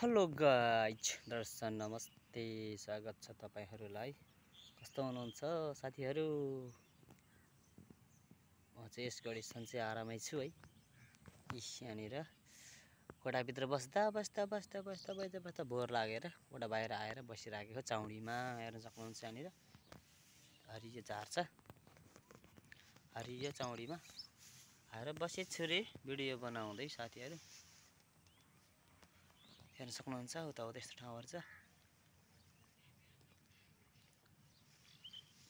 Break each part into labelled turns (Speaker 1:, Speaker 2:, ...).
Speaker 1: Hello guys, दर्शन नमस्ते, स्वागत छ तपाईहरुलाई। कस्तो हुनुहुन्छ साथीहरु? म चाहिँ यस घडी सन्चै आरामै छु है। यहाँनिर कोठाभित्र बस्दा बोर लागेर कोठा बाहिर आएर बसिराखेको चाउडीमा हेर्न सक्नुहुन्छ। यहाँनिर हरियो झार छ, हरियो चाउडीमा आएर बसेछु छु रे भिडियो बनाउँदै साथीहरु। हेर्न सक्नुहुन्छ उता यस्तो ठाउँहरु छ।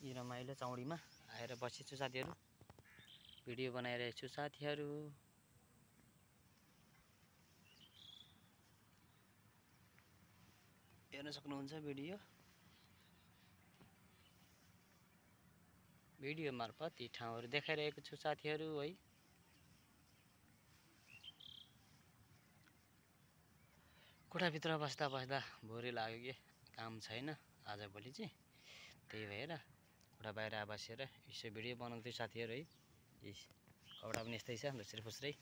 Speaker 1: यी रमाइलो चाउडीमा आएर बसेछु साथीहरु, भिडियो बनाइरहेको छु साथीहरु। हेर्न सक्नुहुन्छ भिडियो मार्फत यी ठाउँहरु देखाइरहेको छु साथीहरु है। कोठाभित्र बस्दा भोरै लाग्यो कि काम छैन आजभोलि चाहिँ, त्यही भएर कोठा बाहिर बसेर यसो भिडियो बनाउँदै साथीहरु है। कपडा पनि यस्तै छ लुस्रे फुस्रै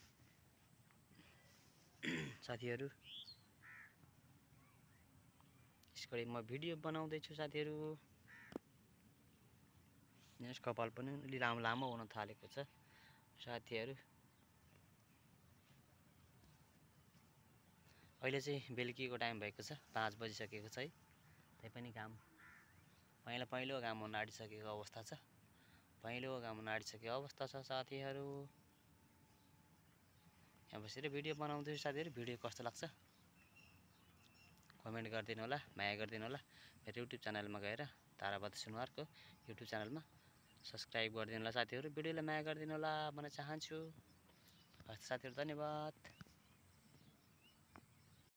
Speaker 1: साथीहरु। यसको म भिडियो बनाउँदै छु साथीहरु। यस कपाल पनि अलि लामो हुन थालेको छ साथीहरु। अहिले चाहिँ बेलुकीको टाइम भएको छ, 5 बजिसकेको छ है। तैपनि घाम पहेँलो घाम हुन आँटिसकेको अवस्था छ, पहेँलो घाम हुन आँटिसकेको अवस्था छ साथीहरु। यहाँ बसेर भिडियो बनाउँदै साथीहरु। भिडियो कस्तो लाग्छ कमेन्ट गरिदिनु होला, माया गरिदिनु होला। मेरो युट्युब च्यानलमा गएर तारापति सुनुवारको युट्युब च्यानलमा सब्स्क्राइब गरिदिनु होला साथीहरु। भिडियोलाई माया गरिदिनु होला भन्न चाहन्छु। हस् साथीहरु, धन्यवाद।